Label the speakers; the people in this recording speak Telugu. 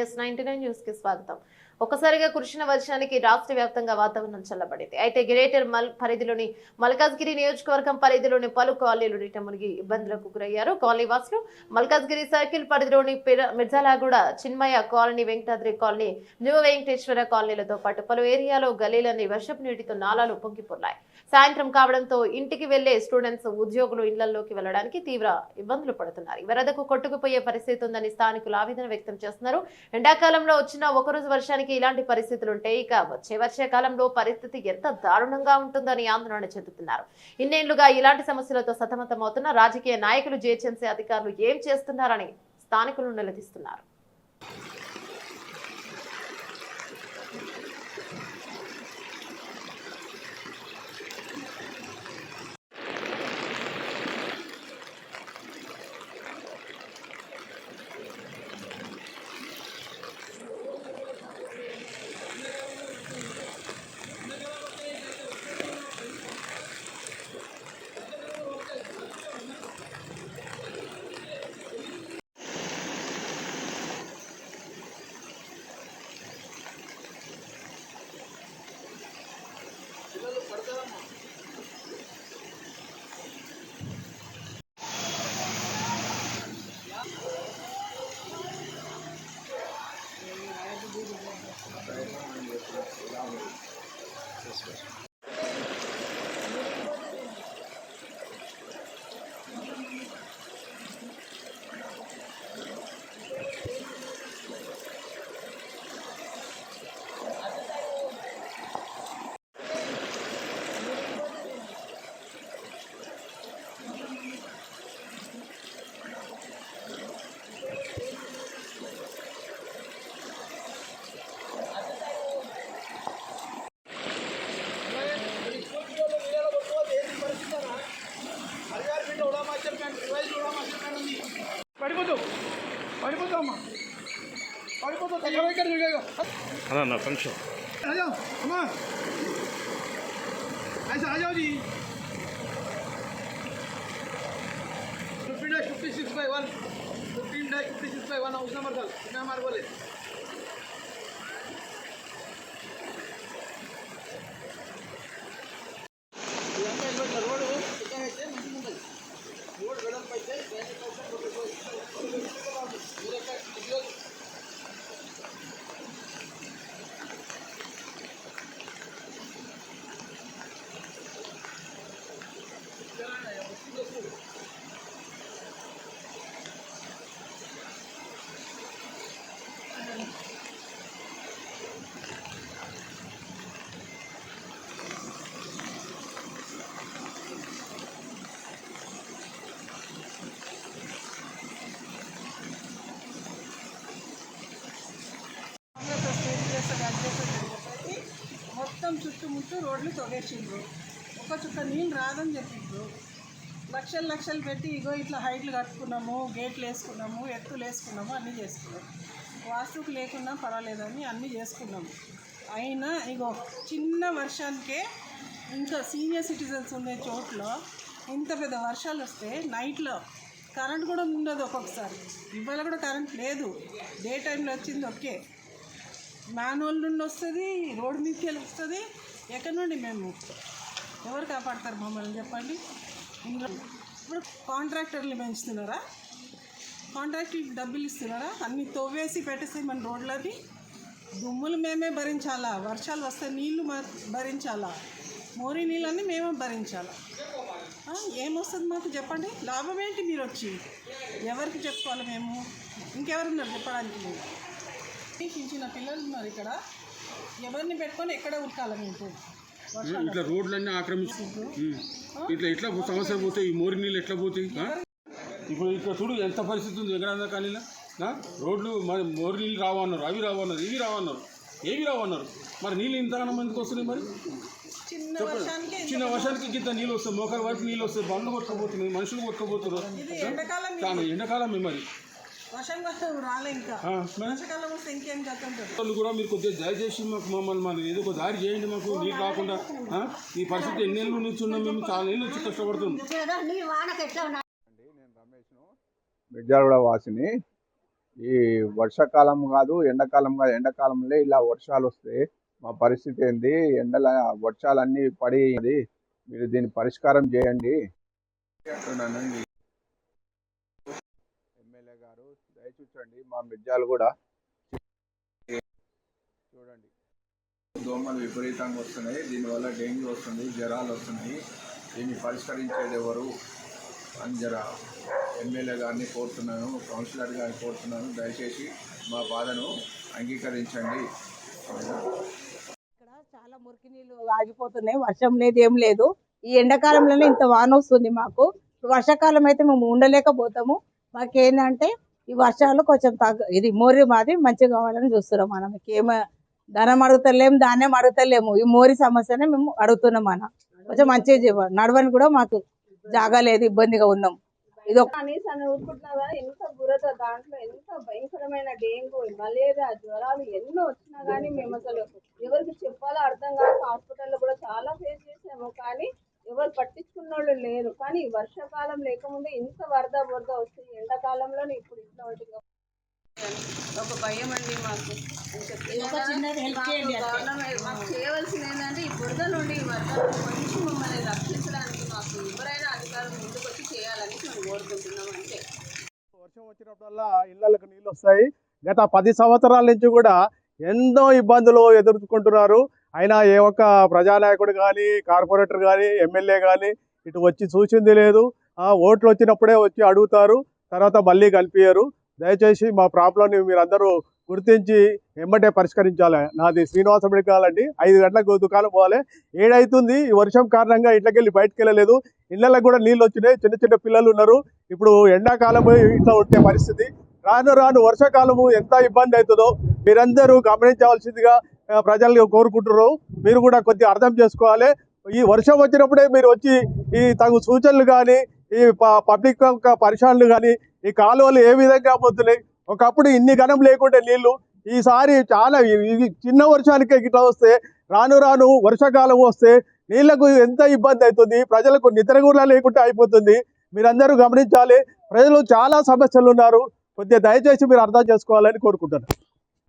Speaker 1: BS99 న్యూస్ కి స్వాగతం. ఒక్కసారిగా కురిసిన వర్షానికి రాష్ట్ర వ్యాప్తంగా వాతావరణం చల్లబడింది. అయితే గ్రేటర్ పరిధిలోని మల్కాజ్గిరి నియోజకవర్గం పరిధిలోని పలు కాలనీలు నీట మునిగి ఇబ్బందులకు గురయ్యారు. కాలనీ వాసులు మల్కాజ్గిరి సర్కిల్ పరిధిలోని Mirjalaguda, Chinmaya colony, Venkatadri colony, new Venkateswara కాలనీలతో పాటు పలు ఏరియాలో గలీలన్నీ వర్షపు నీటితో నాలాలు పొంగిపోన్నాయి. సాయంత్రం కావడంతో ఇంటికి వెళ్లే స్టూడెంట్స్, ఉద్యోగులు ఇళ్లలోకి వెళ్లడానికి తీవ్ర ఇబ్బందులు పడుతున్నారు. వరదకు కొట్టుకుపోయే పరిస్థితి ఉందని స్థానికులు ఆవేదన వ్యక్తం చేస్తున్నారు. ఎండాకాలంలో వచ్చిన ఒకరోజు వర్షానికి ఇలాంటి పరిస్థితులు ఉంటే ఇక వచ్చే వర్షాకాలంలో పరిస్థితి ఎంత దారుణంగా ఉంటుందని ఆందోళన చెందుతున్నారు. ఇన్నేళ్లుగా ఇలాంటి సమస్యలతో సతమతమవుతున్న రాజకీయ నాయకులు, జీహెచ్ఎంసీ అధికారులు ఏం చేస్తున్నారని స్థానికులు నిలదీస్తున్నారు.
Speaker 2: ना फंक्शन
Speaker 3: आ जाओ अम्मा, ऐसा आ जाओ जी। 15-56/1 15-56/1 हाउस नंबर का कितना हमारे बोले रोड गडल पैसे మొత్తం చుట్టుముట్టు రోడ్లు తొగేసిండ్రు. ఒక చుక్క నీళ్ళు రాదని చెప్పిండ్రు. లక్షలు లక్షలు పెట్టి ఇగో ఇట్లా హైట్లు కట్టుకున్నాము, గేట్లు వేసుకున్నాము, ఎత్తులు వేసుకున్నాము, అన్నీ చేసుకున్నాము. వాస్తుకు లేకున్నా పర్వాలేదని అన్నీ చేసుకున్నాము. అయినా ఇగో చిన్న వర్షానికే ఇంకా సీనియర్ సిటిజన్స్ ఉండే చోట్ల ఇంత పెద్ద వర్షాలు వస్తే నైట్లో కరెంట్ కూడా ఉండదు. ఒక్కొక్కసారి ఇవాళ కూడా కరెంట్ లేదు. డే టైంలో వచ్చింది ఓకే, మాన్యువల్ నుండి వస్తుంది, రోడ్డు మీదకి వెళ్ళి వస్తుంది. ఎక్కడి నుండి మేము ఎవరు కాపాడతారు మమ్మల్ని చెప్పండి. ఇంట్లో ఇప్పుడు కాంట్రాక్టర్లు పెంచుతున్నారా? కాంట్రాక్టర్కి డబ్బులు ఇస్తున్నారా? అన్నీ తవ్వేసి పెట్టేసి మన రోడ్లది దుమ్ములు మేమే భరించాలా? వర్షాలు వస్తే నీళ్ళు భరించాలా? మోరీ నీళ్ళన్నీ మేమే భరించాలా? ఏమొస్తుంది మాకు చెప్పండి? లాభం ఏంటి? మీరు వచ్చి ఎవరికి చెప్పుకోవాలి? మేము ఇంకెవరున్నారు చెప్పడానికి? మేము చిన్న పిల్లలు ఉన్నారు ఇక్కడ, ఎవరిని పెట్టుకొని ఎక్కడ ఉరకాలి? మీకు
Speaker 4: ఇట్లా రోడ్లన్నీ ఆక్రమించు ఇట్లా ఎట్లా సమస్య పోతాయి? ఈ మోరి నీళ్ళు ఎట్లా పోతాయి? ఇప్పుడు ఇక్కడ చూడు ఎంత పరిస్థితి ఉంది వెంకటాద్రి కాలనీలో. రోడ్లు మరి మోరి నీళ్ళు రావన్నారు, అవి రావన్నారు, ఇవి రావన్నారు, ఏవి రావన్నారు. మరి నీళ్ళు ఇంతగానో మందికి వస్తున్నాయి. మరి చిన్న వర్షానికి ఇంత నీళ్ళు వస్తాయి, మోకాల వరకు నీళ్ళు వస్తాయి, బండ్లు కొట్టుకోబోతున్నాయి, మనుషులు కొట్టుకోబోతున్నారు. ఎండాకాలం మరి కూడా మీరు కొద్దిగా దయచేసి మాకు మమ్మల్ని ఏదో ఒక దారి చేయండి. మాకు నీళ్ళు రాకుండా ఈ పరిస్థితి ఎన్నేళ్ళ నుంచి ఉన్నాం మేము, చాలా ఏళ్ళ నుంచి కష్టపడుతున్నాం.
Speaker 5: మిర్జాలగూడ వాసిని. ఈ వర్షాకాలం కాదు, ఎండాకాలం కాదు. ఎండాకాలంలో ఇలా వర్షాలు వస్తే మా పరిస్థితి ఏంది? ఎండల వర్షాలన్నీ పడి మీరు దీన్ని పరిష్కారం చేయండి అంటున్నాను. ఎమ్మెల్యే గారు దయచూచండి, మా మిర్జాలు కూడా చూడండి. దోమలు విపరీతంగా వస్తున్నాయి, దీనివల్ల డెంగ్యూ వస్తుంది, జ్వరాలు వస్తున్నాయి. దీన్ని పరిష్కరించేది ఎవరు అని జర ఎమ్మెల్యే గారిని కోరుతున్నాను, కౌన్సిలర్ గారిని కోరుతున్నాను. దయచేసి మా బాధను అంగీకరించండి.
Speaker 6: ఇక్కడ చాలా మురికి నీళ్ళు ఆగిపోతున్నాయి. వర్షం లేదు, ఏం లేదు. ఈ ఎండాకాలంలోనే ఇంత వాన వస్తుంది మాకు. వర్షాకాలం అయితే మేము ఉండలేకపోతాము. మాకేంటంటే ఈ వర్షాలు కొంచెం ఇది మోరి మాది మంచిగా కావాలని చూస్తున్నాం. మనం ఏమో ధనం అడుగుతలేము, ధాన్యం అడుగుతలేము. ఈ మోరి సమస్యనే మేము అడుగుతున్నాం. కొంచెం మంచిగా నడవని కూడా మాకు జాగా లేదు, ఇబ్బందిగా ఉన్నాం. ఇది
Speaker 7: అనేసి అని ఊరుకుంటున్నా కానీ ఎంత బురద, దాంట్లో ఎంత భయంకరమైన డెంగ్యూ, మలేరియా, జ్వరాలు ఎన్నో వచ్చినా కానీ మేము అసలు ఎవరికి చెప్పాలో అర్థం కాక హాస్పిటల్లో కూడా చాలా ఫేస్ చేసాము. కానీ ఎవరు పట్టించుకున్న వాళ్ళు లేరు. కానీ ఈ వర్షాకాలం లేకముందే ఇంత వరద వస్తుంది, ఎండాకాలంలోనే ఇప్పుడు ఇంట్లో ఉంటుంది. ఒక భయం అండి మాకు. గవర్నమెంట్ మాకు చేయవలసింది ఏంటంటే ఈ బురద నుండి, ఈ వరద కొంచెం మమ్మల్ని రక్షించడానికి మాకు ఎవరైనా అధికారులు ముందుకు వచ్చి చేయాలని మేము కోరుకుంటున్నాం. అంతే.
Speaker 8: వర్షం వచ్చినప్పుడల్లా ఇళ్లకు నీళ్ళు వస్తాయి. గత 10 సంవత్సరాల నుంచి కూడా ఎన్నో ఇబ్బందులు ఎదుర్కొంటున్నారు. అయినా ఏ ఒక్క ప్రజానాయకుడు కానీ, కార్పొరేటర్ కానీ, ఎమ్మెల్యే కానీ ఇటు వచ్చి చూసింది లేదు. ఓట్లు వచ్చినప్పుడే వచ్చి అడుగుతారు, తర్వాత మళ్ళీ కనిపించరు. దయచేసి మా ప్రాబ్లంని మీరందరూ గుర్తించి ఎమ్మటే పరిష్కరించాలి. నాది శ్రీనివాస మెడికల్ అండి. 5 గంటలకు దుకాణం పోవాలి. 7 అవుతుంది. ఈ వర్షం కారణంగా ఇంట్లోకి వెళ్ళి బయటకు వెళ్ళలేదు. ఇళ్ళకి కూడా నీళ్ళు వచ్చినాయి. చిన్న చిన్న పిల్లలు ఉన్నారు. ఇప్పుడు ఎండాకాలం ఇట్లా ఉంటే పరిస్థితి. రాను రాను వర్షాకాలము ఎంత ఇబ్బంది అవుతుందో మీరందరూ గమనించవలసిందిగా ప్రజలు కోరుకుంటున్నారు. మీరు కూడా కొద్దిగా అర్థం చేసుకోవాలి. ఈ వర్షం వచ్చినప్పుడే మీరు వచ్చి ఈ తగు సూచనలు కానీ, ఈ పబ్లిక్ యొక్క పరిశీలనలు కానీ, ఈ కాలువలు ఏ విధంగా పోతున్నాయి. ఒకప్పుడు ఇన్ని ఘనం లేకుంటే నీళ్లు, ఈసారి చాలా చిన్న వర్షానికే ఇట్లా వస్తే రాను రాను వర్షాకాలం వస్తే నీళ్లకు ఎంత ఇబ్బంది అవుతుంది. ప్రజలకు నిద్ర కూడా లేకుంటే అయిపోతుంది. మీరందరూ గమనించాలి. ప్రజలు చాలా సమస్యలు ఉన్నారు. కొద్దిగా దయచేసి మీరు అర్థం చేసుకోవాలని కోరుకుంటున్నాను.